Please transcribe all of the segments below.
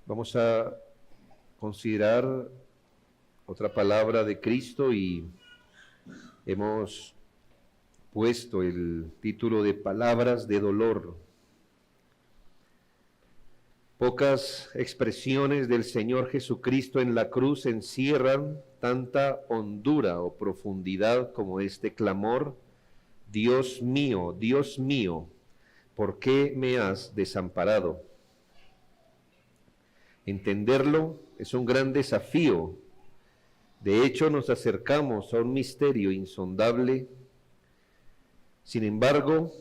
Vamos a considerar otra palabra de Cristo y hemos puesto el título de Palabras de Dolor. Pocas expresiones del Señor Jesucristo en la cruz encierran tanta hondura o profundidad como este clamor: Dios mío, ¿por qué me has desamparado? Entenderlo es un gran desafío. De hecho, nos acercamos a un misterio insondable. Sin embargo,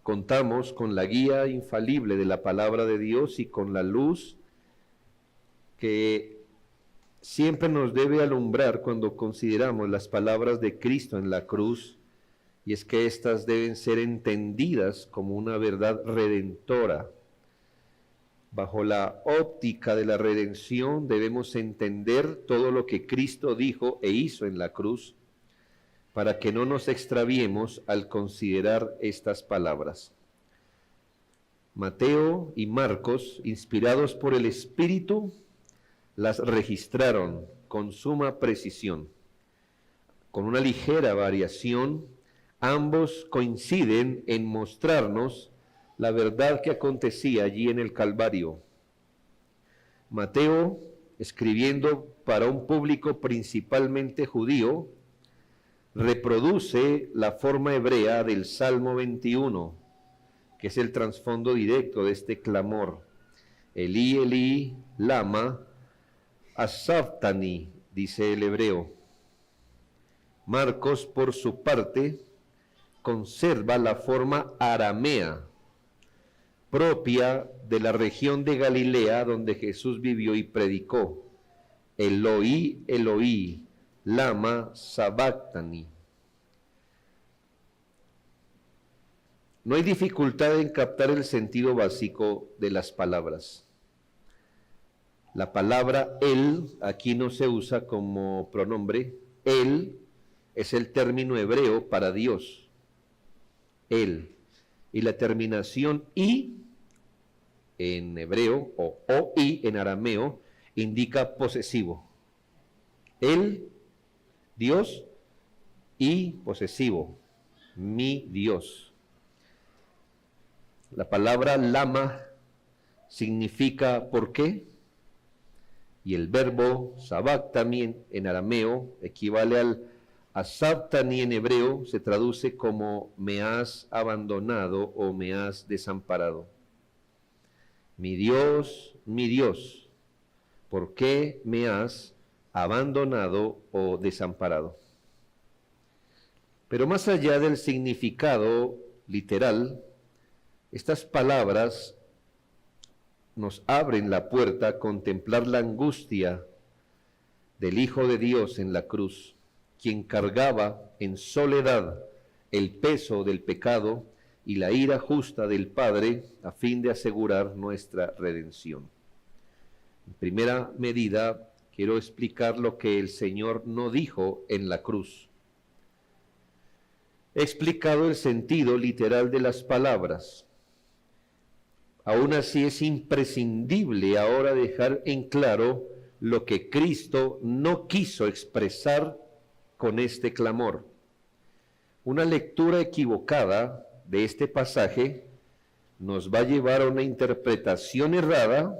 contamos con la guía infalible de la palabra de Dios y con la luz que siempre nos debe alumbrar cuando consideramos las palabras de Cristo en la cruz, y es que éstas deben ser entendidas como una verdad redentora. Bajo la óptica de la redención debemos entender todo lo que Cristo dijo e hizo en la cruz para que no nos extraviemos al considerar estas palabras. Mateo y Marcos, inspirados por el Espíritu, las registraron con suma precisión. Con una ligera variación, ambos coinciden en mostrarnos la verdad que acontecía allí en el Calvario. Mateo, escribiendo para un público principalmente judío, reproduce la forma hebrea del Salmo 21, que es el trasfondo directo de este clamor. Elí, Elí, lama sabactani, dice el hebreo. Marcos, por su parte, conserva la forma aramea, propia de la región de Galilea donde Jesús vivió y predicó. Eloí, Eloí, lama sabactani. No hay dificultad en captar el sentido básico de las palabras. La palabra él aquí no se usa como pronombre. Él es el término hebreo para Dios. Él. Y la terminación i en hebreo o i en arameo indica posesivo. Él, Dios, y posesivo, mi Dios. La palabra lama significa ¿por qué? Y el verbo sabactani en arameo equivale al sabactani en hebreo, se traduce como me has abandonado o me has desamparado. Mi Dios, ¿por qué me has abandonado o desamparado? Pero más allá del significado literal, estas palabras nos abren la puerta a contemplar la angustia del Hijo de Dios en la cruz, quien cargaba en soledad el peso del pecado y la ira justa del Padre a fin de asegurar nuestra redención. En primera medida, quiero explicar lo que el Señor no dijo en la cruz. He explicado el sentido literal de las palabras. Aún así es imprescindible ahora dejar en claro lo que Cristo no quiso expresar con este clamor. Una lectura equivocada de este pasaje nos va a llevar a una interpretación errada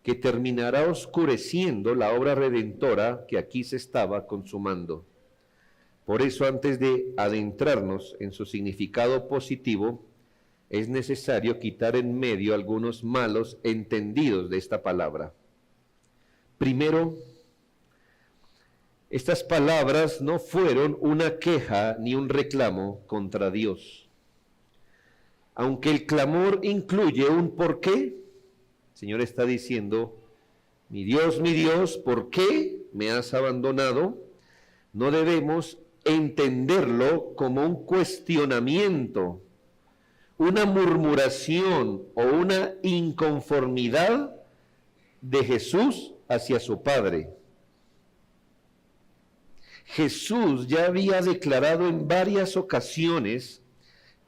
que terminará oscureciendo la obra redentora que aquí se estaba consumando. Por eso, antes de adentrarnos en su significado positivo, es necesario quitar en medio algunos malos entendidos de esta palabra. Primero, estas palabras no fueron una queja ni un reclamo contra Dios. Aunque el clamor incluye un por qué, el Señor está diciendo, mi Dios, ¿por qué me has abandonado? No debemos entenderlo como un cuestionamiento, una murmuración o una inconformidad de Jesús hacia su Padre. Jesús ya había declarado en varias ocasiones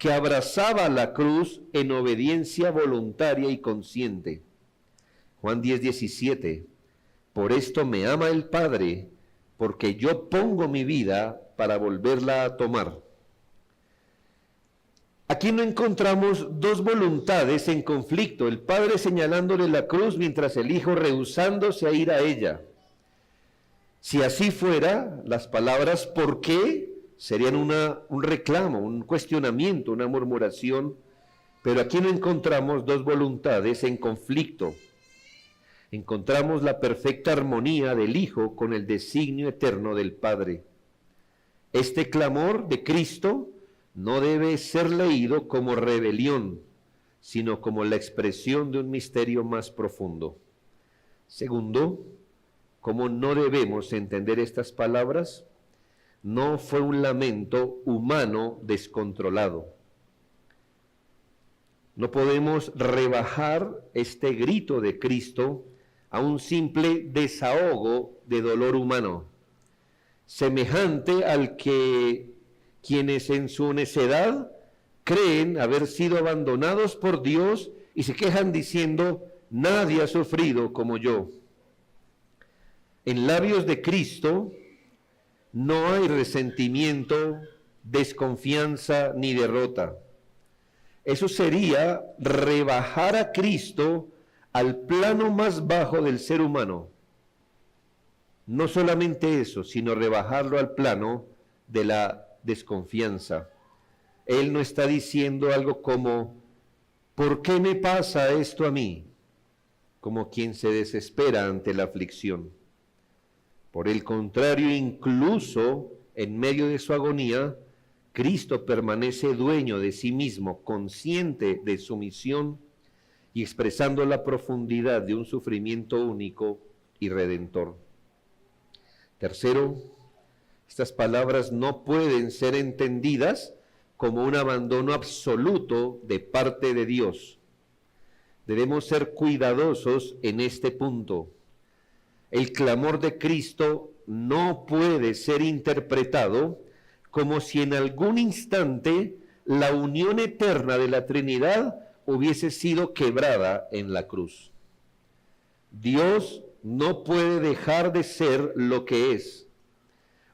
que abrazaba la cruz en obediencia voluntaria y consciente. Juan 10:17, por esto me ama el Padre, porque yo pongo mi vida para volverla a tomar. Aquí no encontramos dos voluntades en conflicto, el Padre señalándole la cruz mientras el Hijo rehusándose a ir a ella. Si así fuera, las palabras ¿por qué? Serían un reclamo, un cuestionamiento, una murmuración, pero aquí no encontramos dos voluntades en conflicto. Encontramos la perfecta armonía del Hijo con el designio eterno del Padre. Este clamor de Cristo no debe ser leído como rebelión, sino como la expresión de un misterio más profundo. Segundo, ¿cómo no debemos entender estas palabras? No fue un lamento humano descontrolado. No podemos rebajar este grito de Cristo a un simple desahogo de dolor humano, semejante al que quienes en su necedad creen haber sido abandonados por Dios y se quejan diciendo, nadie ha sufrido como yo. En labios de Cristo no hay resentimiento, desconfianza ni derrota. Eso sería rebajar a Cristo al plano más bajo del ser humano. No solamente eso, sino rebajarlo al plano de la desconfianza. Él no está diciendo algo como, ¿por qué me pasa esto a mí? Como quien se desespera ante la aflicción. Por el contrario, incluso en medio de su agonía, Cristo permanece dueño de sí mismo, consciente de su misión y expresando la profundidad de un sufrimiento único y redentor. Tercero, estas palabras no pueden ser entendidas como un abandono absoluto de parte de Dios. Debemos ser cuidadosos en este punto. El clamor de Cristo no puede ser interpretado como si en algún instante la unión eterna de la Trinidad hubiese sido quebrada en la cruz. Dios no puede dejar de ser lo que es.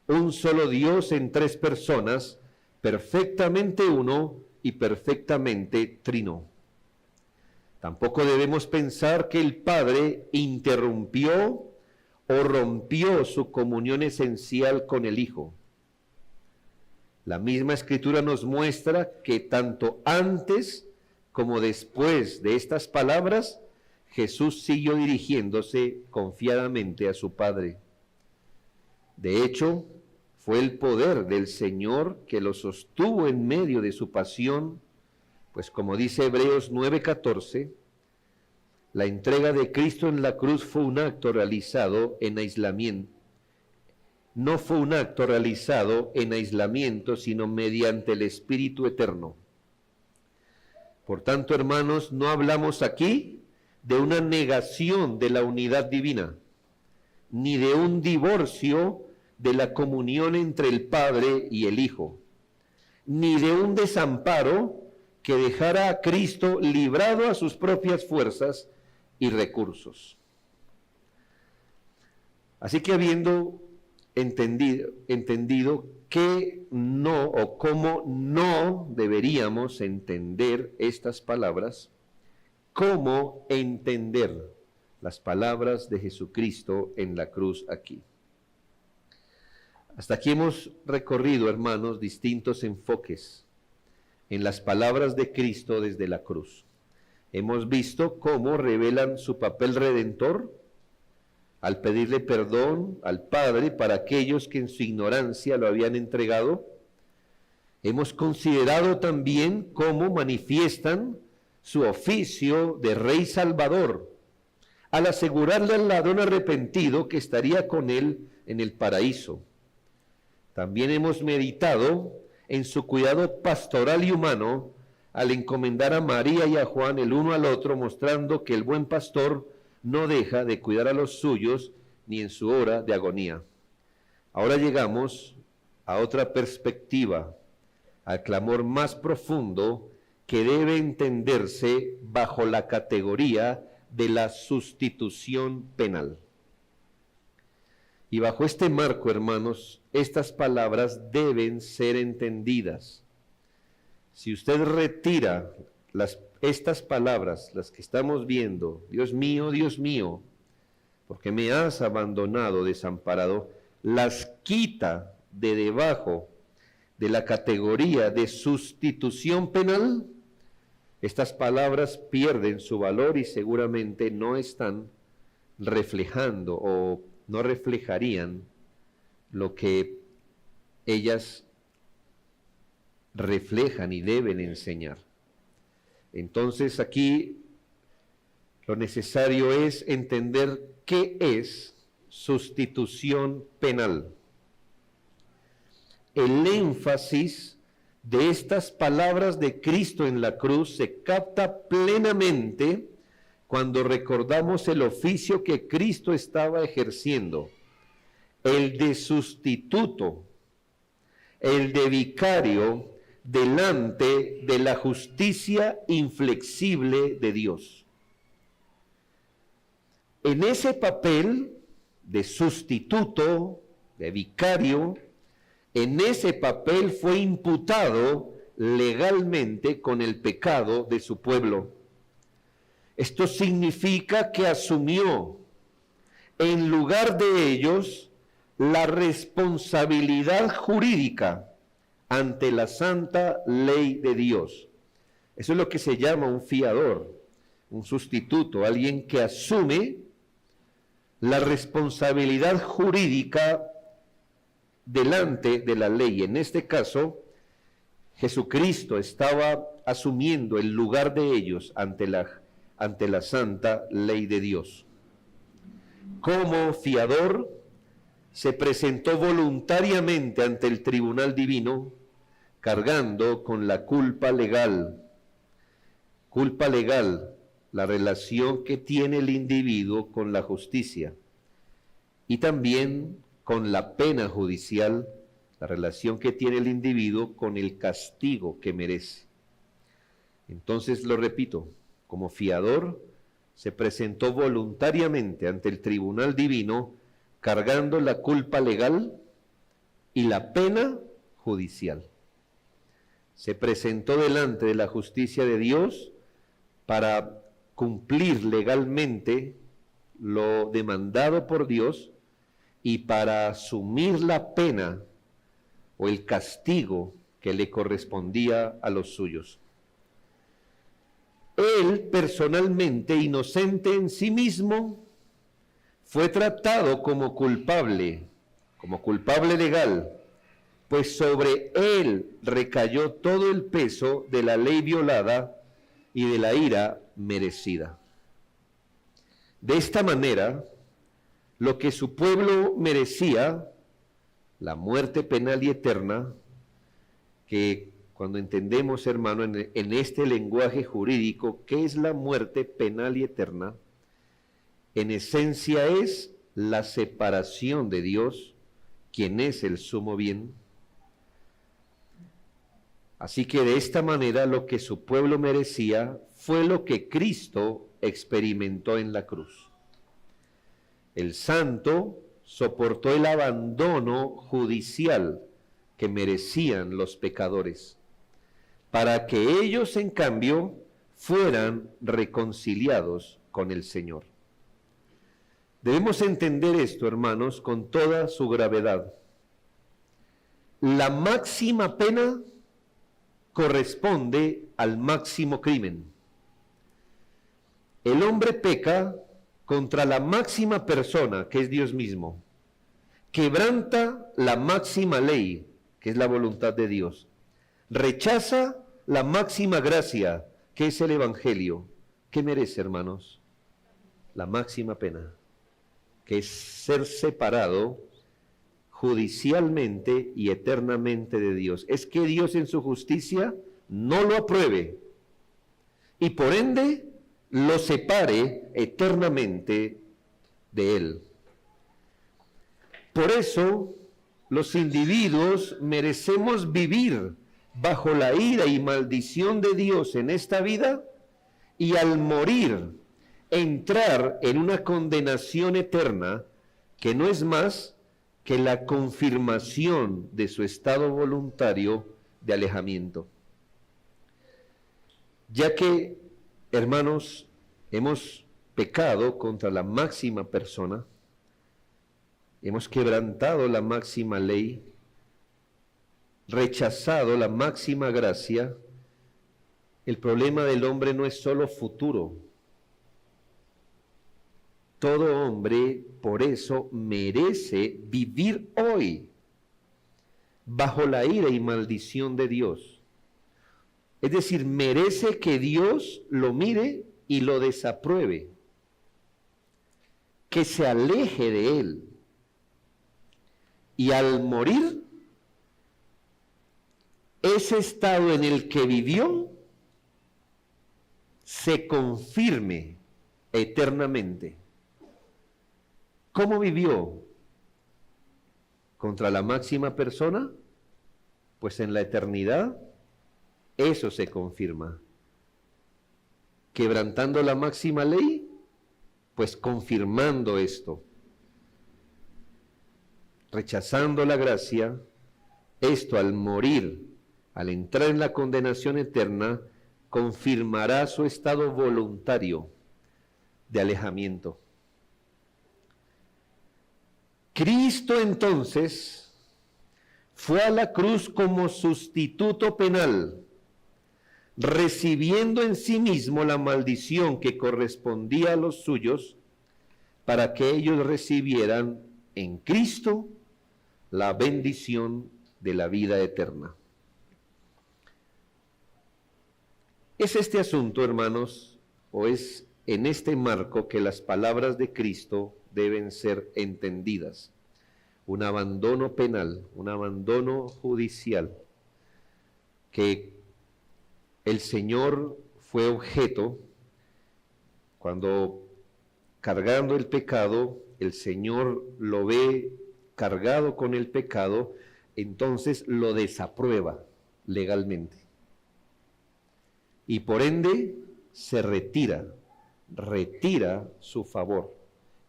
Un solo Dios en tres personas, perfectamente uno y perfectamente trino. Tampoco debemos pensar que el Padre interrumpió o rompió su comunión esencial con el Hijo. La misma Escritura nos muestra que tanto antes como después de estas palabras, Jesús siguió dirigiéndose confiadamente a su Padre. De hecho, fue el poder del Señor que lo sostuvo en medio de su pasión, pues como dice Hebreos 9:14, la entrega de Cristo en la cruz fue un acto realizado en aislamiento. No fue un acto realizado en aislamiento, sino mediante el Espíritu Eterno. Por tanto, hermanos, no hablamos aquí de una negación de la unidad divina, ni de un divorcio de la comunión entre el Padre y el Hijo, ni de un desamparo que dejara a Cristo librado a sus propias fuerzas y recursos. Así que habiendo entendido que no o cómo no deberíamos entender estas palabras, cómo entender las palabras de Jesucristo en la cruz aquí. Hasta aquí hemos recorrido, hermanos, distintos enfoques en las palabras de Cristo desde la cruz. Hemos visto cómo revelan su papel redentor al pedirle perdón al Padre para aquellos que en su ignorancia lo habían entregado. Hemos considerado también cómo manifiestan su oficio de Rey Salvador, al asegurarle al ladrón arrepentido que estaría con él en el paraíso. También hemos meditado en su cuidado pastoral y humano al encomendar a María y a Juan el uno al otro, mostrando que el buen pastor no deja de cuidar a los suyos ni en su hora de agonía. Ahora llegamos a otra perspectiva, al clamor más profundo que debe entenderse bajo la categoría de la sustitución penal. Y bajo este marco, hermanos, estas palabras deben ser entendidas. Si usted retira estas palabras, las que estamos viendo, Dios mío, ¿por qué me has abandonado, desamparado?, las quita de debajo de la categoría de sustitución penal, estas palabras pierden su valor y seguramente no están reflejando o no reflejarían lo que ellas reflejan y deben enseñar. Entonces aquí lo necesario es entender qué es sustitución penal. El énfasis de estas palabras de Cristo en la cruz se capta plenamente cuando recordamos el oficio que Cristo estaba ejerciendo, el de sustituto, el de vicario delante de la justicia inflexible de Dios. En ese papel de sustituto, de vicario, en ese papel fue imputado legalmente con el pecado de su pueblo. Esto significa que asumió en lugar de ellos la responsabilidad jurídica ante la santa ley de Dios. Eso es lo que se llama un fiador, un sustituto, alguien que asume la responsabilidad jurídica delante de la ley. En este caso, Jesucristo estaba asumiendo el lugar de ellos ante la santa ley de Dios. Como fiador, se presentó voluntariamente ante el tribunal divino, cargando con la culpa legal. Culpa legal, la relación que tiene el individuo con la justicia, y también con la pena judicial, la relación que tiene el individuo con el castigo que merece. Entonces, lo repito, como fiador, se presentó voluntariamente ante el tribunal divino, cargando la culpa legal y la pena judicial. Se presentó delante de la justicia de Dios para cumplir legalmente lo demandado por Dios y para asumir la pena o el castigo que le correspondía a los suyos. Él, personalmente inocente en sí mismo, fue tratado como culpable legal, pues sobre él recayó todo el peso de la ley violada y de la ira merecida. De esta manera, lo que su pueblo merecía, la muerte penal y eterna, que cuando entendemos, hermano, en este lenguaje jurídico, ¿qué es la muerte penal y eterna? En esencia es la separación de Dios, quien es el sumo bien. Así que de esta manera lo que su pueblo merecía fue lo que Cristo experimentó en la cruz. El santo soportó el abandono judicial que merecían los pecadores, para que ellos, en cambio, fueran reconciliados con el Señor. Debemos entender esto, hermanos, con toda su gravedad. La máxima pena corresponde al máximo crimen. El hombre peca contra la máxima persona, que es Dios mismo. Quebranta la máxima ley, que es la voluntad de Dios. Rechaza la máxima gracia, que es el Evangelio. ¿Qué merece, hermanos? La máxima pena, que es ser separado judicialmente y eternamente de Dios. Es que Dios en su justicia no lo apruebe y por ende lo separe eternamente de Él. Por eso los individuos merecemos vivir bajo la ira y maldición de Dios en esta vida y al morir entrar en una condenación eterna que no es más que la confirmación de su estado voluntario de alejamiento. Ya que, hermanos, hemos pecado contra la máxima persona, hemos quebrantado la máxima ley, rechazado la máxima gracia, el problema del hombre no es solo futuro. Todo hombre, por eso, merece vivir hoy bajo la ira y maldición de Dios. Es decir, merece que Dios lo mire y lo desapruebe, que se aleje de él. Y al morir, ese estado en el que vivió se confirme eternamente. ¿Cómo vivió? ¿Contra la máxima persona? Pues en la eternidad eso se confirma. ¿Quebrantando la máxima ley? Pues confirmando esto. Rechazando la gracia, esto al morir, al entrar en la condenación eterna, confirmará su estado voluntario de alejamiento. Cristo entonces fue a la cruz como sustituto penal, recibiendo en sí mismo la maldición que correspondía a los suyos, para que ellos recibieran en Cristo la bendición de la vida eterna. ¿Es este asunto, hermanos, o es en este marco que las palabras de Cristo deben ser entendidas? Un abandono penal, un abandono judicial, que el Señor fue objeto cuando, cargando el pecado, el Señor lo ve cargado con el pecado, entonces lo desaprueba legalmente. Y por ende se retira su favor.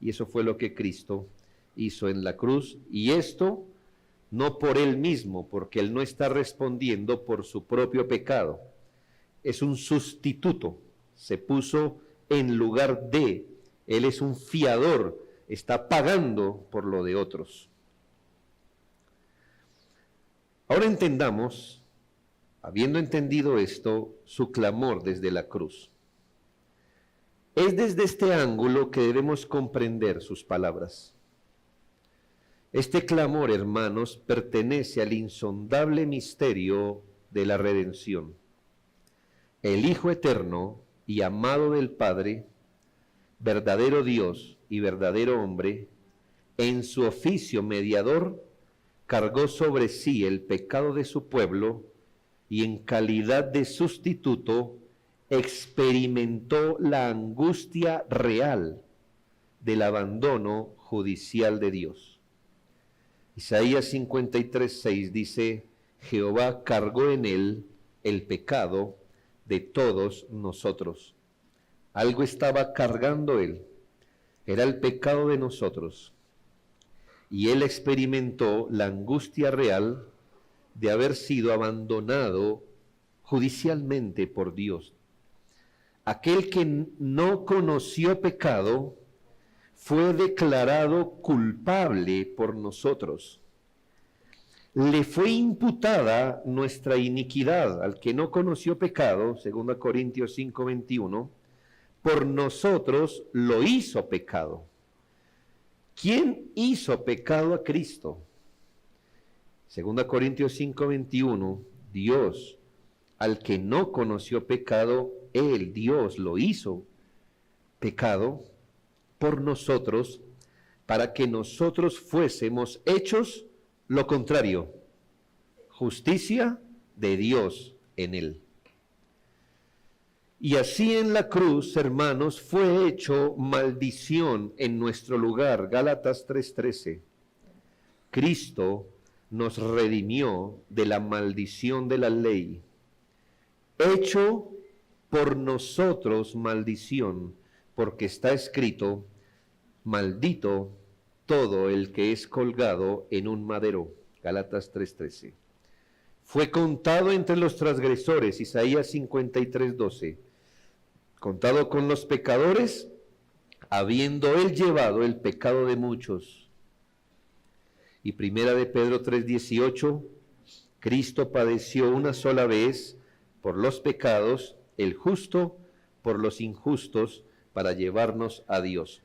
Y eso fue lo que Cristo hizo en la cruz, y esto no por él mismo, porque él no está respondiendo por su propio pecado. Es un sustituto, se puso en lugar de, él es un fiador, está pagando por lo de otros. Ahora entendamos, habiendo entendido esto, su clamor desde la cruz. Es desde este ángulo que debemos comprender sus palabras. Este clamor, hermanos, pertenece al insondable misterio de la redención. El Hijo eterno y amado del Padre, verdadero Dios y verdadero hombre, en su oficio mediador, cargó sobre sí el pecado de su pueblo y en calidad de sustituto experimentó la angustia real del abandono judicial de Dios. Isaías 53:6 dice: Jehová cargó en él el pecado de todos nosotros. Algo estaba cargando él, era el pecado de nosotros. Y él experimentó la angustia real de haber sido abandonado judicialmente por Dios. Aquel que no conoció pecado fue declarado culpable por nosotros. Le fue imputada nuestra iniquidad al que no conoció pecado, 2 Corintios 5:21, por nosotros lo hizo pecado. ¿Quién hizo pecado a Cristo? 2 Corintios 5:21, Dios, al que no conoció pecado, él, Dios, lo hizo pecado por nosotros, para que nosotros fuésemos hechos lo contrario, justicia de Dios en él. Y así en la cruz, hermanos, fue hecho maldición en nuestro lugar. Gálatas 3:13. Cristo nos redimió de la maldición de la ley, hecho por nosotros maldición, porque está escrito, maldito todo el que es colgado en un madero. Gálatas 3:13. Fue contado entre los transgresores, Isaías 53:12. Contado con los pecadores, habiendo él llevado el pecado de muchos. Y primera de Pedro 3:18, Cristo padeció una sola vez por los pecados, el justo por los injustos, para llevarnos a Dios.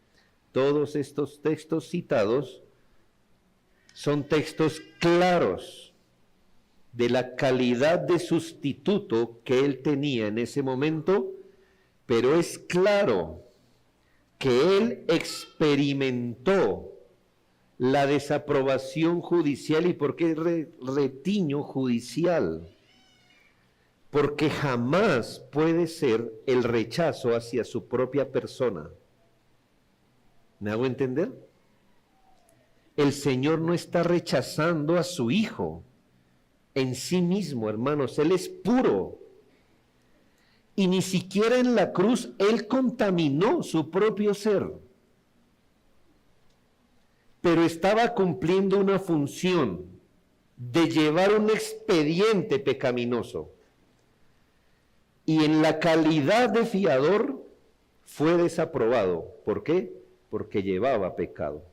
Todos estos textos citados son textos claros de la calidad de sustituto que él tenía en ese momento, pero es claro que él experimentó la desaprobación judicial. ¿Y por qué retiño judicial? Porque jamás puede ser el rechazo hacia su propia persona. ¿Me hago entender? El Señor no está rechazando a su Hijo en sí mismo, hermanos. Él es puro. Y ni siquiera en la cruz Él contaminó su propio ser. Pero estaba cumpliendo una función de llevar un expediente pecaminoso. Y en la calidad de fiador fue desaprobado. ¿Por qué? Porque llevaba pecado.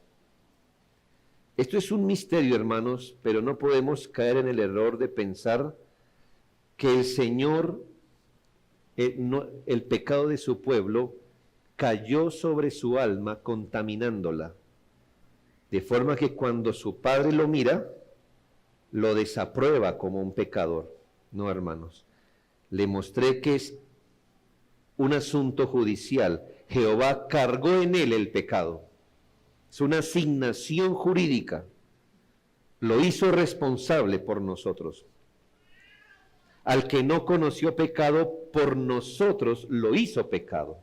Esto es un misterio, hermanos, pero no podemos caer en el error de pensar que el Señor, el pecado de su pueblo, cayó sobre su alma contaminándola. De forma que cuando su Padre lo mira, lo desaprueba como un pecador. No, hermanos. Le mostré que es un asunto judicial. Jehová cargó en él el pecado. Es una asignación jurídica. Lo hizo responsable por nosotros. Al que no conoció pecado, por nosotros lo hizo pecado.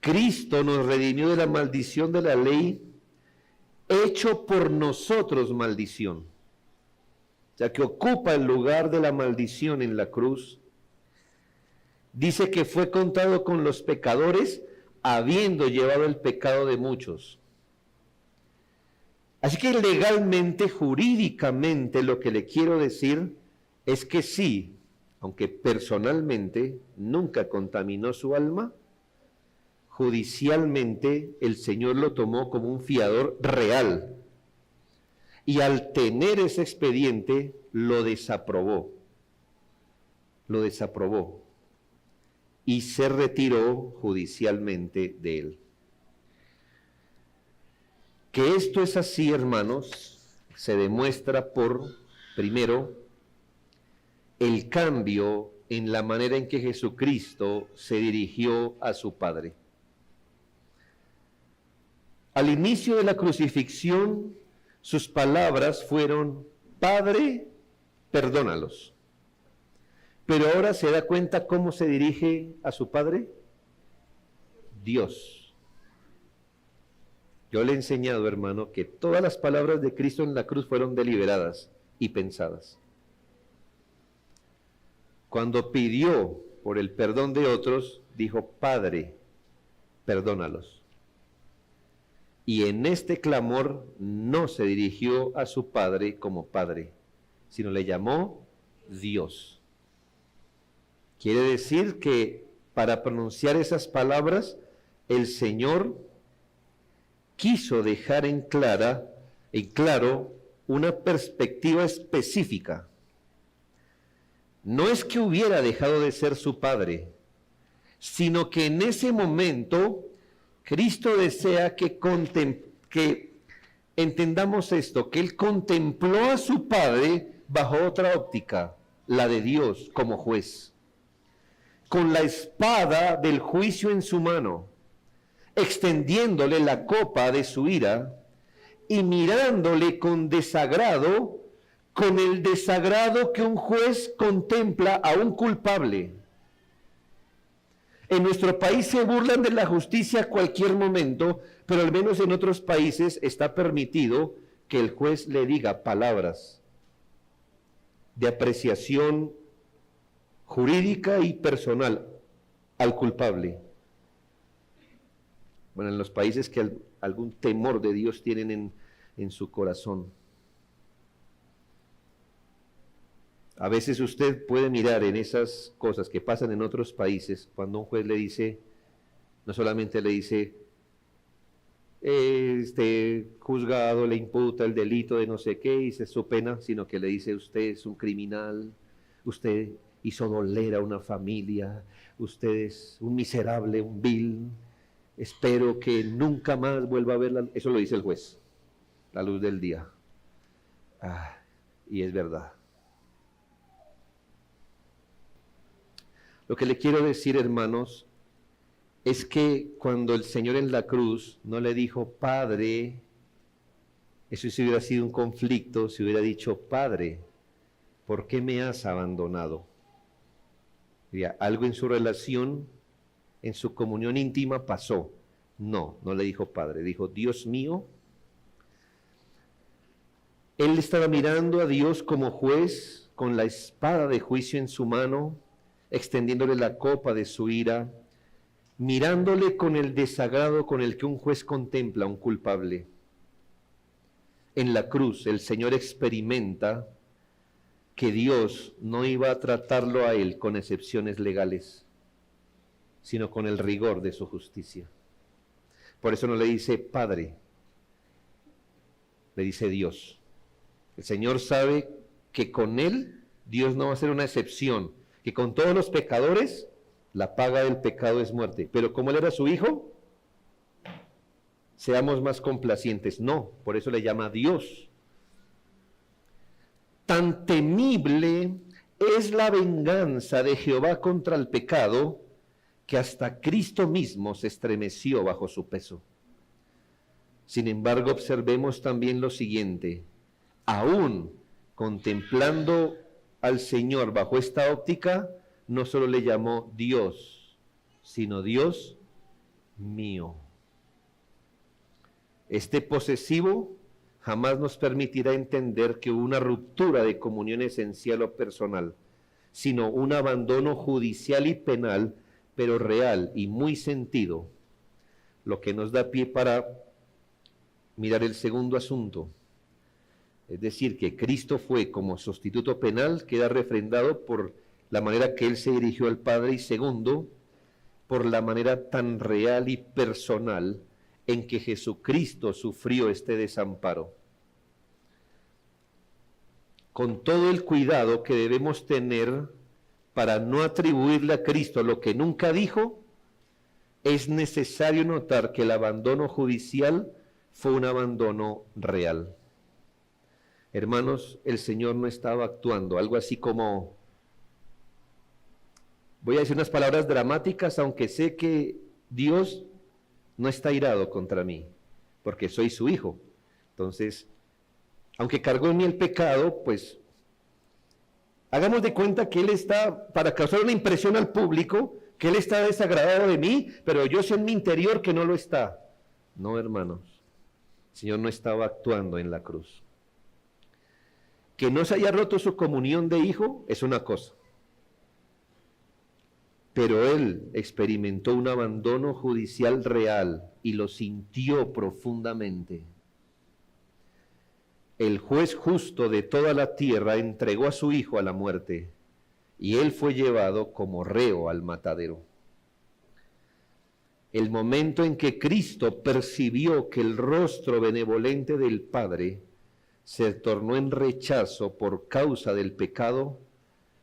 Cristo nos redimió de la maldición de la ley, hecho por nosotros maldición. O sea, que ocupa el lugar de la maldición en la cruz. Dice que fue contado con los pecadores, habiendo llevado el pecado de muchos. Así que legalmente, jurídicamente, lo que le quiero decir es que sí, aunque personalmente nunca contaminó su alma, judicialmente el Señor lo tomó como un fiador real. Y al tener ese expediente, lo desaprobó. Lo desaprobó. Y se retiró judicialmente de él. Que esto es así, hermanos, se demuestra por, primero, el cambio en la manera en que Jesucristo se dirigió a su Padre. Al inicio de la crucifixión, sus palabras fueron, Padre, perdónalos. Pero ahora se da cuenta cómo se dirige a su Padre. Dios. Yo le he enseñado, hermano, que todas las palabras de Cristo en la cruz fueron deliberadas y pensadas. Cuando pidió por el perdón de otros, dijo, Padre, perdónalos. Y en este clamor no se dirigió a su Padre como Padre, sino le llamó Dios. Quiere decir que para pronunciar esas palabras, el Señor quiso dejar en claro una perspectiva específica. No es que hubiera dejado de ser su Padre, sino que en ese momento Cristo desea que entendamos esto, que Él contempló a su Padre bajo otra óptica, la de Dios como juez, con la espada del juicio en su mano, extendiéndole la copa de su ira y mirándole con desagrado, con el desagrado que un juez contempla a un culpable. En nuestro país se burlan de la justicia a cualquier momento, pero al menos en otros países está permitido que el juez le diga palabras de apreciación jurídica y personal al culpable. Bueno, en los países que algún temor de Dios tienen en su corazón. A veces usted puede mirar en esas cosas que pasan en otros países, cuando un juez le dice, no solamente le dice, este juzgado le imputa el delito de no sé qué y se su pena, sino que le dice, usted es un criminal, usted hizo doler a una familia, usted es un miserable, un vil, espero que nunca más vuelva a verla. Eso lo dice el juez, la luz del día. Y es verdad. Lo que le quiero decir, hermanos, es que cuando el Señor en la cruz no le dijo, Padre, eso sí hubiera sido un conflicto, si hubiera dicho, Padre, ¿por qué me has abandonado? Diría, algo en su relación, en su comunión íntima pasó. No le dijo Padre, dijo, Dios mío. Él estaba mirando a Dios como juez, con la espada de juicio en su mano, extendiéndole la copa de su ira, mirándole con el desagrado con el que un juez contempla a un culpable. En la cruz el Señor experimenta que Dios no iba a tratarlo a él con excepciones legales, sino con el rigor de su justicia. Por eso no le dice Padre, le dice Dios. El Señor sabe que con él Dios no va a hacer una excepción, que con todos los pecadores la paga del pecado es muerte, pero como él era su hijo, seamos más complacientes. No, por eso le llama Dios. Tan temible es la venganza de Jehová contra el pecado, que hasta Cristo mismo se estremeció bajo su peso. Sin embargo, observemos también lo siguiente, aún contemplando al Señor bajo esta óptica, no solo le llamó Dios, sino Dios mío. Este posesivo jamás nos permitirá entender que hubo una ruptura de comunión esencial o personal, sino un abandono judicial y penal, pero real y muy sentido, lo que nos da pie para mirar el segundo asunto. Es decir, que Cristo fue como sustituto penal, queda refrendado por la manera que Él se dirigió al Padre, y segundo, por la manera tan real y personal en que Jesucristo sufrió este desamparo. Con todo el cuidado que debemos tener para no atribuirle a Cristo lo que nunca dijo, es necesario notar que el abandono judicial fue un abandono real. Hermanos, el Señor no estaba actuando, algo así como, voy a decir unas palabras dramáticas, aunque sé que Dios no está irado contra mí, porque soy su hijo. Entonces, aunque cargó en mí el pecado, pues, hagamos de cuenta que Él está, para causar una impresión al público, que Él está desagradado de mí, pero yo sé en mi interior que no lo está. No, hermanos, el Señor no estaba actuando en la cruz. Que no se haya roto su comunión de hijo es una cosa, pero Él experimentó un abandono judicial real y lo sintió profundamente. El juez justo de toda la tierra entregó a su hijo a la muerte, y Él fue llevado como reo al matadero. El momento en que Cristo percibió que el rostro benevolente del Padre se tornó en rechazo por causa del pecado,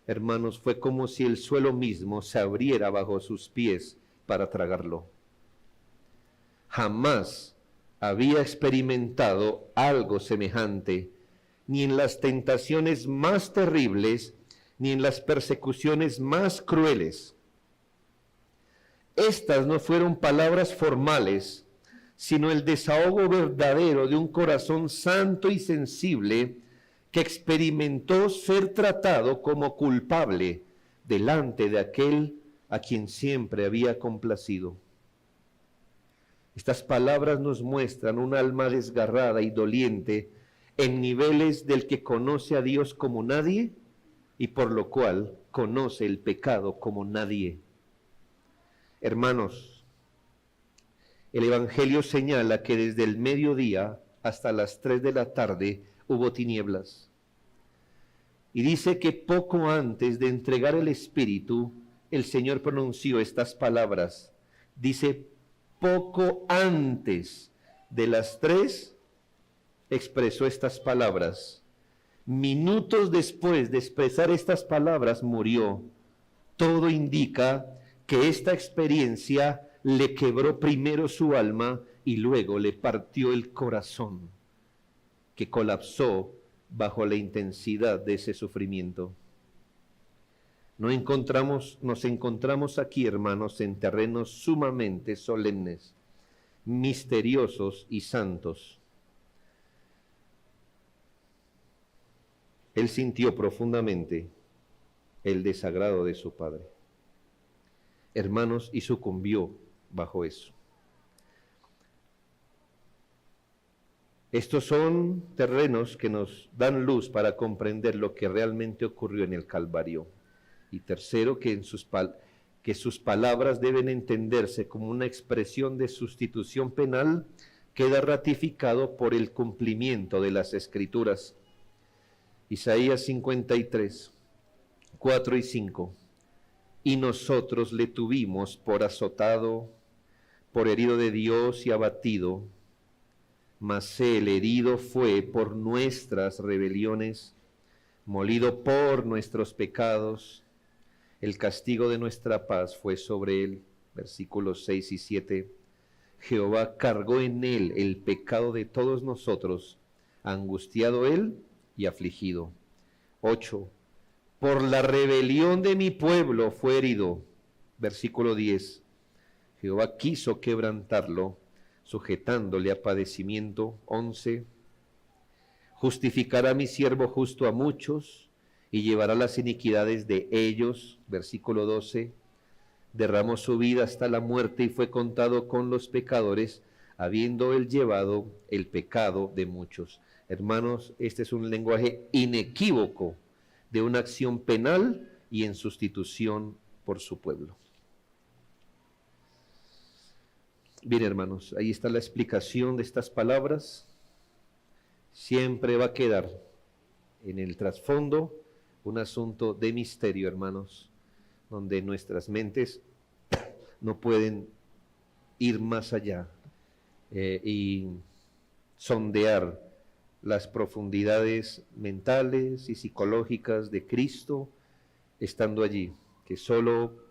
hermanos, fue como si el suelo mismo se abriera bajo sus pies para tragarlo. Jamás había experimentado algo semejante, ni en las tentaciones más terribles, ni en las persecuciones más crueles. Estas no fueron palabras formales, sino el desahogo verdadero de un corazón santo y sensible que experimentó ser tratado como culpable delante de aquel a quien siempre había complacido. Estas palabras nos muestran un alma desgarrada y doliente en niveles del que conoce a Dios como nadie y por lo cual conoce el pecado como nadie. Hermanos, el Evangelio señala que desde el mediodía hasta las 3 de la tarde hubo tinieblas. Y dice que poco antes de entregar el Espíritu, el Señor pronunció estas palabras. Dice, poco antes de las 3 expresó estas palabras. Minutos después de expresar estas palabras murió. Todo indica que esta experiencia le quebró primero su alma y luego le partió el corazón, que colapsó bajo la intensidad de ese sufrimiento. Nos encontramos aquí, hermanos, en terrenos sumamente solemnes, misteriosos y santos. Él sintió profundamente el desagrado de su padre, hermanos, y sucumbió bajo eso. Estos son terrenos que nos dan luz para comprender lo que realmente ocurrió en el Calvario. Y tercero, que sus palabras deben entenderse como una expresión de sustitución penal, queda ratificado por el cumplimiento de las Escrituras. Isaías 53, 4 y 5. Y nosotros le tuvimos por azotado, por herido de Dios y abatido, mas el herido fue por nuestras rebeliones, molido por nuestros pecados, el castigo de nuestra paz fue sobre él. Versículos 6 y 7. Jehová cargó en él el pecado de todos nosotros, angustiado él y afligido. 8. Por la rebelión de mi pueblo fue herido. Versículo 10. Jehová quiso quebrantarlo, sujetándole a padecimiento. 11. Justificará mi siervo justo a muchos, y llevará las iniquidades de ellos. Versículo 12. Derramó su vida hasta la muerte y fue contado con los pecadores, habiendo él llevado el pecado de muchos. Hermanos, este es un lenguaje inequívoco de una acción penal y en sustitución por su pueblo. Bien, hermanos, ahí está la explicación de estas palabras. Siempre va a quedar en el trasfondo un asunto de misterio, hermanos, donde nuestras mentes no pueden ir más allá y sondear las profundidades mentales y psicológicas de Cristo estando allí, que solo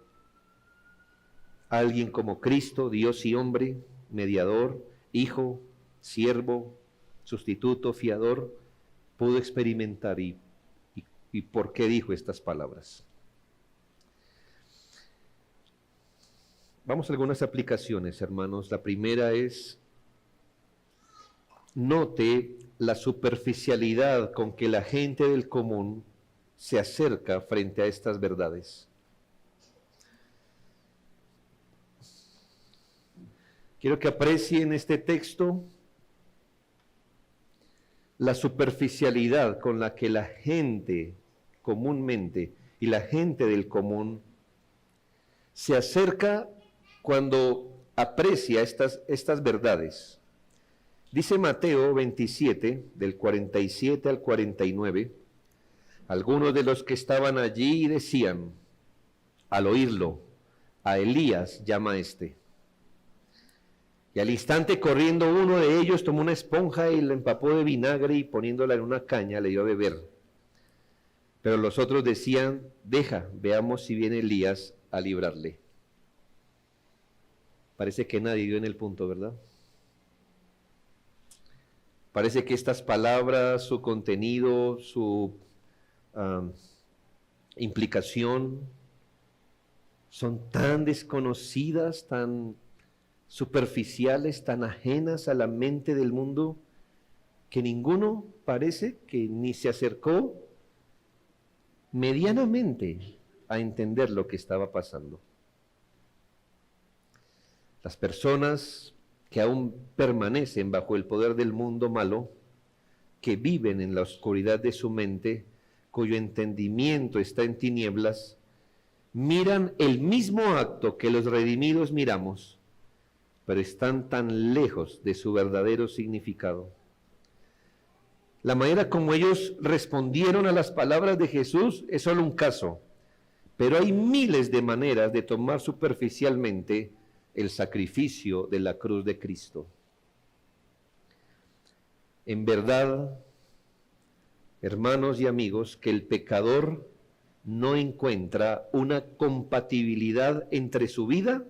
alguien como Cristo, Dios y hombre, mediador, hijo, siervo, sustituto, fiador, pudo experimentar y por qué dijo estas palabras. Vamos a algunas aplicaciones, hermanos. La primera es, note la superficialidad con que la gente del común se acerca frente a estas verdades. Quiero que aprecien este texto la superficialidad con la que la gente comúnmente y la gente del común se acerca cuando aprecia estas verdades. Dice Mateo 27, del 47 al 49, algunos de los que estaban allí decían, al oírlo, a Elías llama este. Y al instante corriendo uno de ellos tomó una esponja y la empapó de vinagre y poniéndola en una caña le dio a beber. Pero los otros decían, deja, veamos si viene Elías a librarle. Parece que nadie dio en el punto, ¿verdad? Parece que estas palabras, su contenido, su implicación, son tan desconocidas, tan superficiales, tan ajenas a la mente del mundo, que ninguno parece que ni se acercó medianamente a entender lo que estaba pasando. Las personas que aún permanecen bajo el poder del mundo malo, que viven en la oscuridad de su mente, cuyo entendimiento está en tinieblas, miran el mismo acto que los redimidos miramos, pero están tan lejos de su verdadero significado. La manera como ellos respondieron a las palabras de Jesús es solo un caso, pero hay miles de maneras de tomar superficialmente el sacrificio de la cruz de Cristo. En verdad, hermanos y amigos, que el pecador no encuentra una compatibilidad entre su vida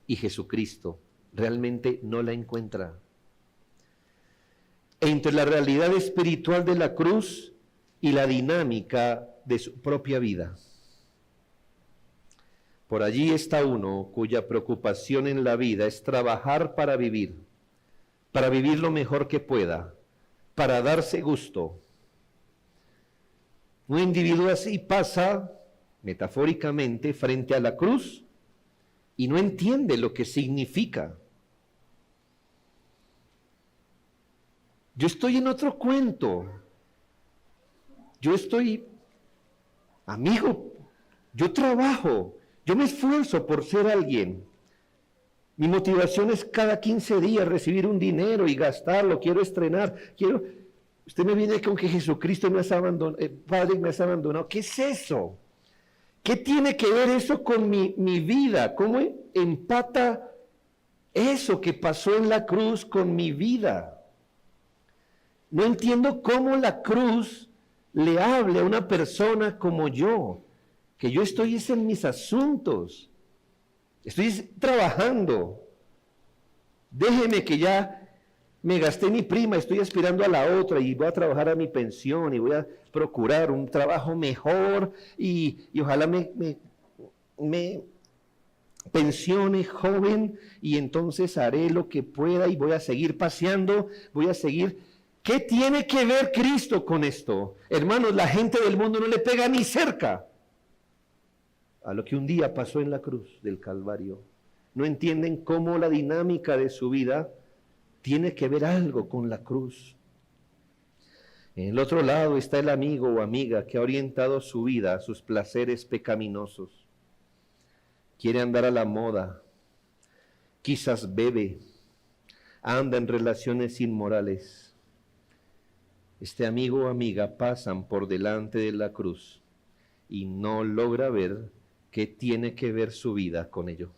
y Jesucristo. Realmente no la encuentra. Entre la realidad espiritual de la cruz y la dinámica de su propia vida. Por allí está uno cuya preocupación en la vida es trabajar para vivir lo mejor que pueda, para darse gusto. Un individuo así pasa, metafóricamente, frente a la cruz y no entiende lo que significa. Yo estoy en otro cuento. Yo estoy, amigo, yo trabajo, yo me esfuerzo por ser alguien. Mi motivación es cada 15 días recibir un dinero y gastarlo, quiero estrenar, Usted me viene con que Jesucristo me ha abandonado, el Padre me ha abandonado. ¿Qué es eso? ¿Qué tiene que ver eso con mi vida? ¿Cómo empata eso que pasó en la cruz con mi vida? No entiendo cómo la cruz le hable a una persona como yo, que yo estoy en mis asuntos, estoy trabajando. Déjeme que ya me gasté mi prima, estoy aspirando a la otra y voy a trabajar a mi pensión y voy a procurar un trabajo mejor y ojalá me pensione joven y entonces haré lo que pueda y voy a seguir paseando, voy a seguir. ¿Qué tiene que ver Cristo con esto? Hermanos, la gente del mundo no le pega ni cerca a lo que un día pasó en la cruz del Calvario. No entienden cómo la dinámica de su vida tiene que ver algo con la cruz. En el otro lado está el amigo o amiga que ha orientado su vida a sus placeres pecaminosos. Quiere andar a la moda, quizás bebe, anda en relaciones inmorales. Este amigo o amiga pasan por delante de la cruz y no logra ver qué tiene que ver su vida con ello.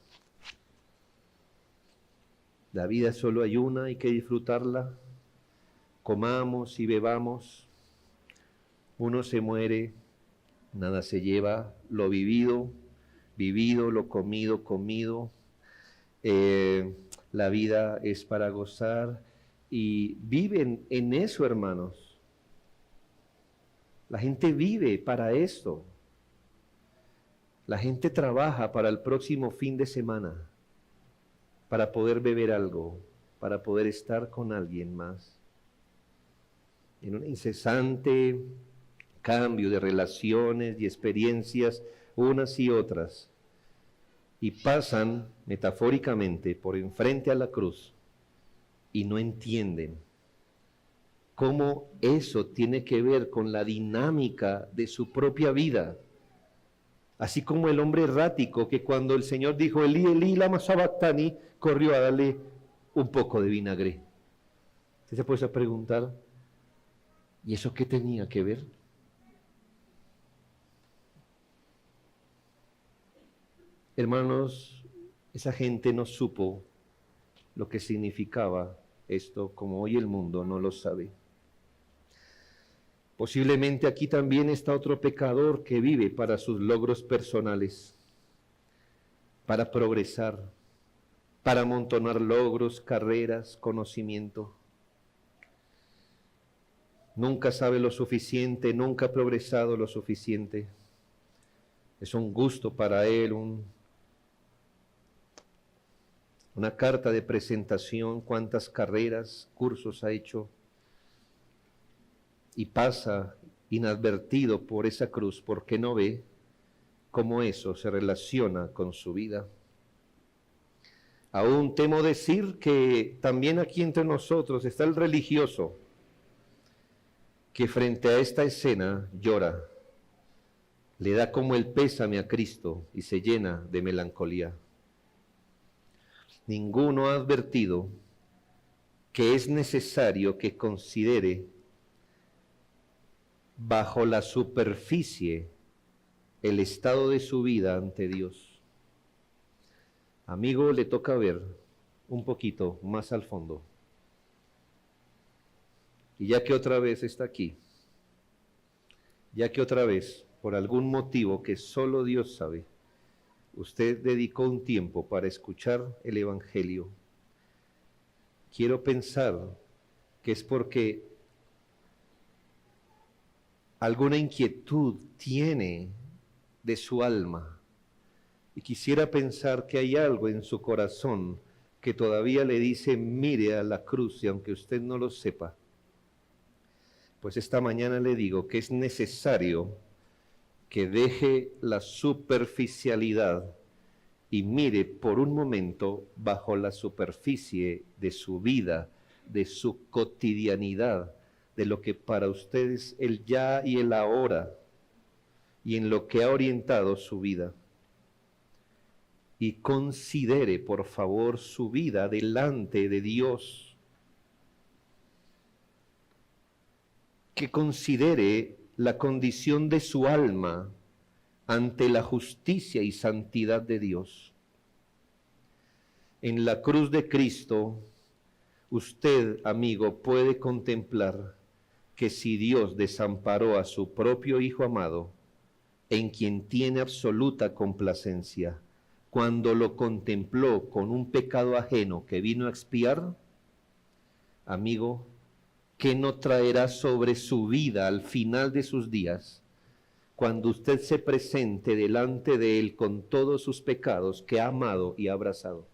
La vida solo hay una, hay que disfrutarla. Comamos y bebamos. Uno se muere, nada se lleva. Lo vivido, vivido, lo comido, comido. La vida es para gozar y viven en eso, hermanos. La gente vive para esto. La gente trabaja para el próximo fin de semana, para poder beber algo, para poder estar con alguien más. En un incesante cambio de relaciones y experiencias, unas y otras, y pasan metafóricamente por enfrente a la cruz y no entienden cómo eso tiene que ver con la dinámica de su propia vida. Así como el hombre errático que cuando el Señor dijo, Elí, Elí, lama sabactani, corrió a darle un poco de vinagre. ¿Usted se puede preguntar, ¿y eso qué tenía que ver? Hermanos, esa gente no supo lo que significaba esto, como hoy el mundo no lo sabe. Posiblemente aquí también está otro pecador que vive para sus logros personales, para progresar, para amontonar logros, carreras, conocimiento. Nunca sabe lo suficiente, nunca ha progresado lo suficiente. Es un gusto para él, una carta de presentación, cuántas carreras, cursos ha hecho. Y pasa inadvertido por esa cruz porque no ve cómo eso se relaciona con su vida. Aún temo decir que también aquí entre nosotros está el religioso que frente a esta escena llora, le da como el pésame a Cristo y se llena de melancolía. ninguno ha advertido que es necesario que considere bajo la superficie el estado de su vida ante Dios. Amigo, le toca ver un poquito más al fondo. Y ya que otra vez está aquí, ya que otra vez, por algún motivo que solo Dios sabe, usted dedicó un tiempo para escuchar el Evangelio, quiero pensar que es porque alguna inquietud tiene de su alma, y quisiera pensar que hay algo en su corazón que todavía le dice, mire a la cruz, y aunque usted no lo sepa, pues esta mañana le digo que es necesario que deje la superficialidad y mire por un momento bajo la superficie de su vida, de su cotidianidad, de lo que para usted es el ya y el ahora, y en lo que ha orientado su vida. Y considere, por favor, su vida delante de Dios. Que considere la condición de su alma ante la justicia y santidad de Dios. En la cruz de Cristo, usted, amigo, puede contemplar que si Dios desamparó a su propio Hijo amado, en quien tiene absoluta complacencia, cuando lo contempló con un pecado ajeno que vino a expiar, amigo, ¿qué no traerá sobre su vida al final de sus días, cuando usted se presente delante de Él con todos sus pecados que ha amado y abrazado?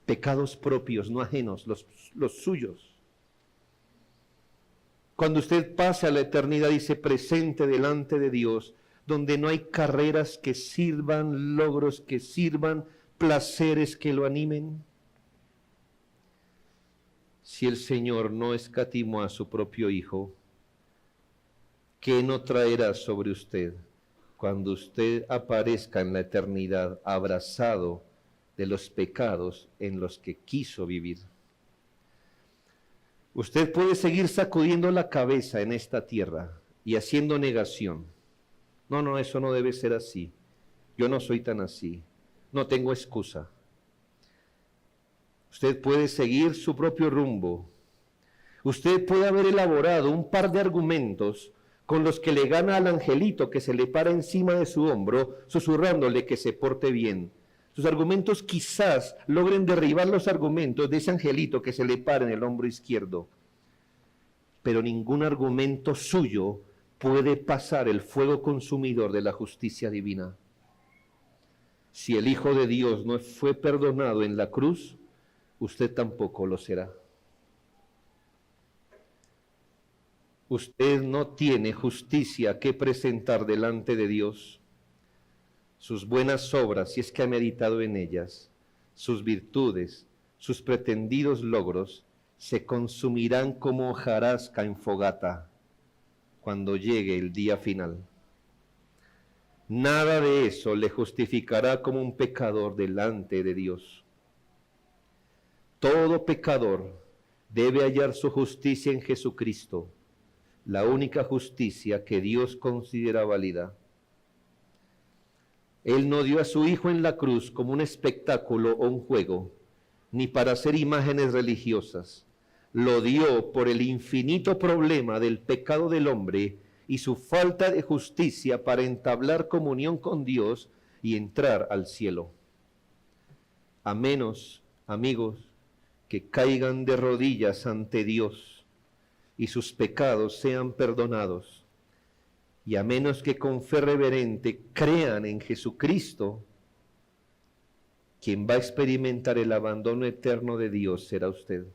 Pecados propios, no ajenos, los suyos. Cuando usted pase a la eternidad y se presente delante de Dios, donde no hay carreras que sirvan, logros que sirvan, placeres que lo animen. Si el Señor no escatimó a su propio Hijo, ¿qué no traerá sobre usted cuando usted aparezca en la eternidad abrazado de los pecados en los que quiso vivir? Usted puede seguir sacudiendo la cabeza en esta tierra y haciendo negación. No, eso no debe ser así. Yo no soy tan así. No tengo excusa. Usted puede seguir su propio rumbo. Usted puede haber elaborado un par de argumentos con los que le gana al angelito que se le para encima de su hombro, susurrándole que se porte bien. Sus argumentos quizás logren derribar los argumentos de ese angelito que se le para en el hombro izquierdo. Pero ningún argumento suyo puede pasar el fuego consumidor de la justicia divina. Si el Hijo de Dios no fue perdonado en la cruz, usted tampoco lo será. Usted no tiene justicia que presentar delante de Dios. Sus buenas obras, si es que ha meditado en ellas, sus virtudes, sus pretendidos logros, se consumirán como hojarasca en fogata cuando llegue el día final. Nada de eso le justificará como un pecador delante de Dios. Todo pecador debe hallar su justicia en Jesucristo, la única justicia que Dios considera válida. Él no dio a su Hijo en la cruz como un espectáculo o un juego, ni para hacer imágenes religiosas. Lo dio por el infinito problema del pecado del hombre y su falta de justicia para entablar comunión con Dios y entrar al cielo. A menos, amigos, que caigan de rodillas ante Dios y sus pecados sean perdonados, y a menos que con fe reverente crean en Jesucristo, quien va a experimentar el abandono eterno de Dios será usted.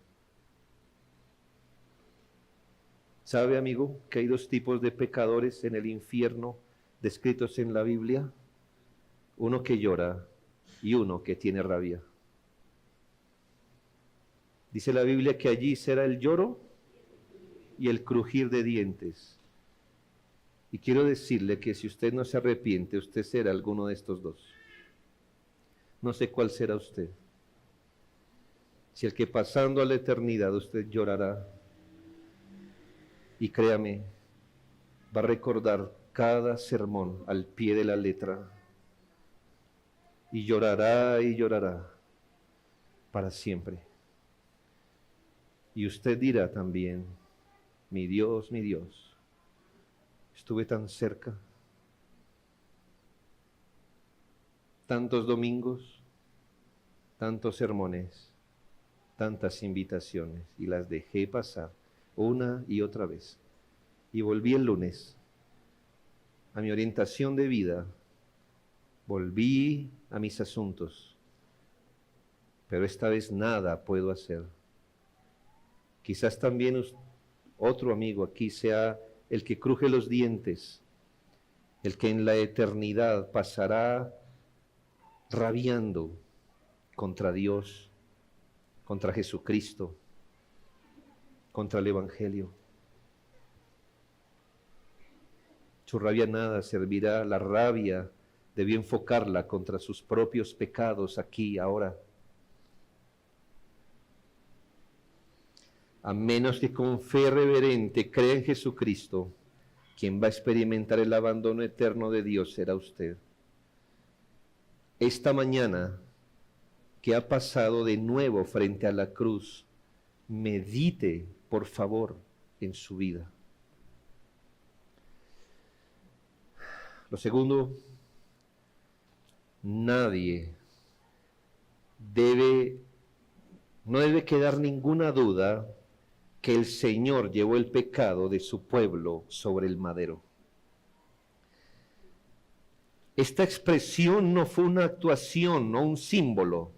¿Sabe, amigo, que hay dos tipos de pecadores en el infierno descritos en la Biblia? Uno que llora y uno que tiene rabia. Dice la Biblia que allí será el lloro y el crujir de dientes. Y quiero decirle que si usted no se arrepiente, usted será alguno de estos dos. No sé cuál será usted. si el que pasando a la eternidad usted llorará, y créame, va a recordar cada sermón al pie de la letra, y llorará para siempre. Y usted dirá también, mi Dios, estuve tan cerca, tantos domingos, tantos sermones, tantas invitaciones, y las dejé pasar una y otra vez. Y volví el lunes a mi orientación de vida, volví a mis asuntos, pero esta vez nada puedo hacer. Quizás también otro amigo aquí sea el que cruje los dientes, el que en la eternidad pasará rabiando contra Dios, contra Jesucristo, contra el Evangelio. Su rabia nada servirá, la rabia debió enfocarla contra sus propios pecados aquí, ahora. A menos que con fe reverente crea en Jesucristo, quien va a experimentar el abandono eterno de Dios será usted. Esta mañana que ha pasado de nuevo frente a la cruz, medite, por favor, en su vida. Lo segundo, no debe quedar ninguna duda que el Señor llevó el pecado de su pueblo sobre el madero. Esta expresión no fue una actuación, no un símbolo.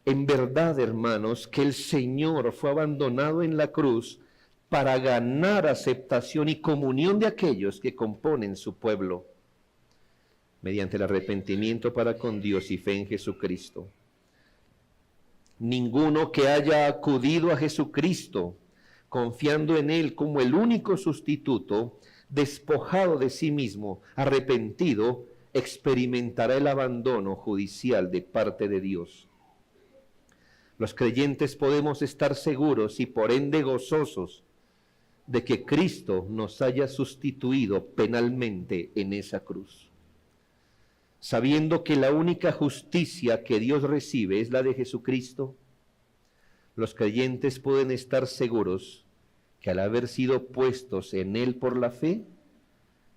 En verdad, hermanos, que el Señor fue abandonado en la cruz para ganar aceptación y comunión de aquellos que componen su pueblo, mediante el arrepentimiento para con Dios y fe en Jesucristo. Ninguno que haya acudido a Jesucristo, confiando en Él como el único sustituto, despojado de sí mismo, arrepentido, experimentará el abandono judicial de parte de Dios. Los creyentes podemos estar seguros y por ende gozosos de que Cristo nos haya sustituido penalmente en esa cruz, sabiendo que la única justicia que Dios recibe es la de Jesucristo. Los creyentes pueden estar seguros que al haber sido puestos en Él por la fe,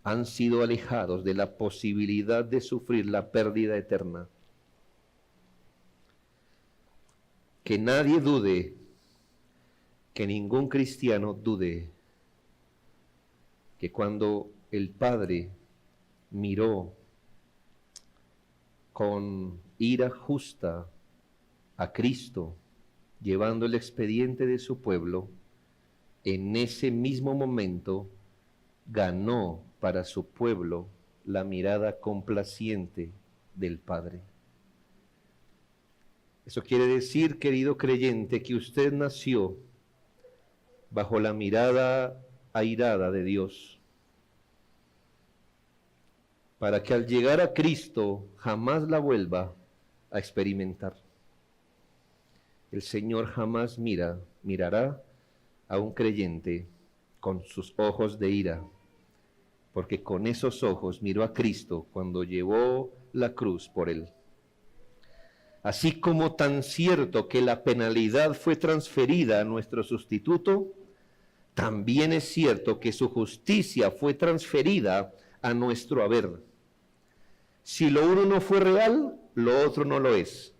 han sido alejados de la posibilidad de sufrir la pérdida eterna. Que nadie dude, que ningún cristiano dude, que cuando el Padre miró con ira justa a Cristo, llevando el expediente de su pueblo, en ese mismo momento ganó para su pueblo la mirada complaciente del Padre. Eso quiere decir, querido creyente, que usted nació bajo la mirada airada de Dios, para que al llegar a Cristo jamás la vuelva a experimentar. El Señor jamás mirará a un creyente con sus ojos de ira, porque con esos ojos miró a Cristo cuando llevó la cruz por él. Así como tan cierto que la penalidad fue transferida a nuestro sustituto, también es cierto que su justicia fue transferida a nuestro haber. Si lo uno no fue real, lo otro no lo es.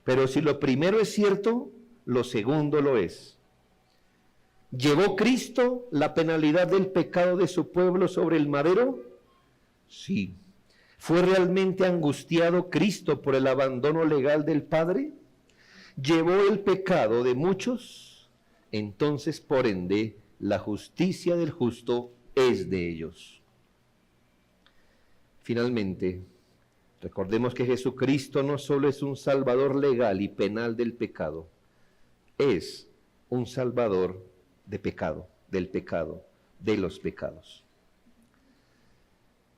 Pero si lo primero es cierto, lo segundo lo es. ¿Llevó Cristo la penalidad del pecado de su pueblo sobre el madero? Sí. ¿Fue realmente angustiado Cristo por el abandono legal del Padre? ¿Llevó el pecado de muchos? Entonces, por ende, la justicia del justo es de ellos. Finalmente, recordemos que Jesucristo no solo es un salvador legal y penal del pecado, es un salvador de pecado, del pecado, de los pecados.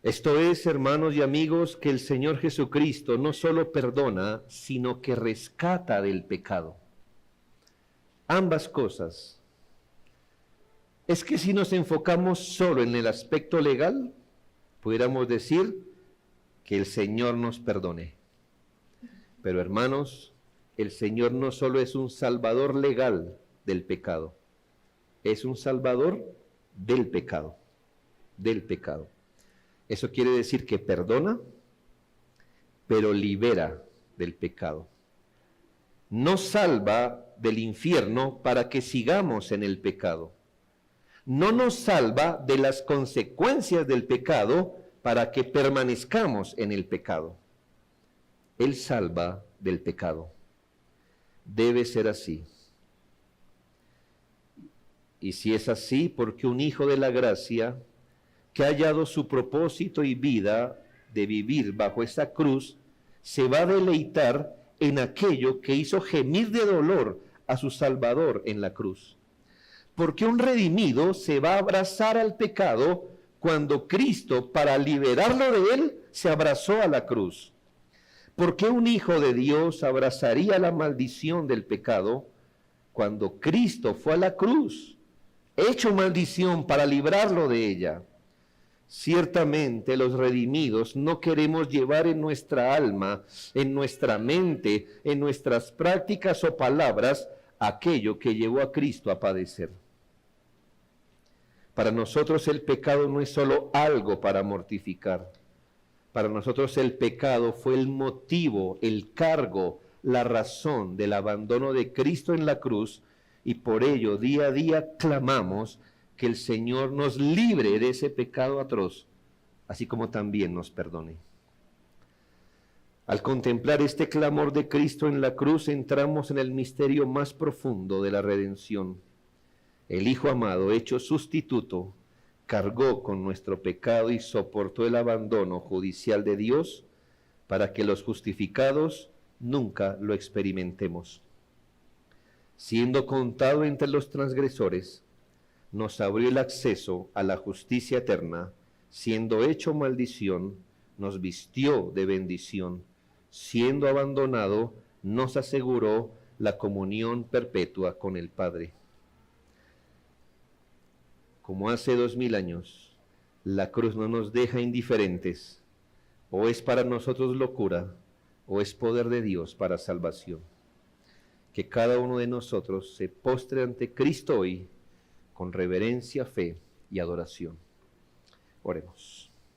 Esto es, hermanos y amigos, que el Señor Jesucristo no solo perdona, sino que rescata del pecado. Ambas cosas. Es que si nos enfocamos solo en el aspecto legal, pudiéramos decir que el Señor nos perdone. Pero hermanos, el Señor no solo es un salvador legal del pecado, es un salvador del pecado, del pecado. Eso quiere decir que perdona, pero libera del pecado. Nos salva del infierno para que sigamos en el pecado. No nos salva de las consecuencias del pecado para que permanezcamos en el pecado. Él salva del pecado. Debe ser así. Y si es así, porque un hijo de la gracia que ha hallado su propósito y vida de vivir bajo esa cruz, se va a deleitar en aquello que hizo gemir de dolor a su Salvador en la cruz. Porque un redimido se va a abrazar al pecado cuando Cristo, para liberarlo de él, se abrazó a la cruz. ¿Por qué un hijo de Dios abrazaría la maldición del pecado cuando Cristo fue a la cruz, hecho maldición para librarlo de ella? Ciertamente los redimidos no queremos llevar en nuestra alma, en nuestra mente, en nuestras prácticas o palabras, aquello que llevó a Cristo a padecer. Para nosotros el pecado no es solo algo para mortificar. Para nosotros el pecado fue el motivo, el cargo, la razón del abandono de Cristo en la cruz, y por ello día a día clamamos que el Señor nos libre de ese pecado atroz, así como también nos perdone. Al contemplar este clamor de Cristo en la cruz, entramos en el misterio más profundo de la redención. El Hijo amado, hecho sustituto, cargó con nuestro pecado y soportó el abandono judicial de Dios para que los justificados nunca lo experimentemos. Siendo contado entre los transgresores, nos abrió el acceso a la justicia eterna, siendo hecho maldición, nos vistió de bendición, siendo abandonado, nos aseguró la comunión perpetua con el Padre. Como hace 2000 años, la cruz no nos deja indiferentes, o es para nosotros locura, o es poder de Dios para salvación. Que cada uno de nosotros se postre ante Cristo hoy, con reverencia, fe y adoración. Oremos.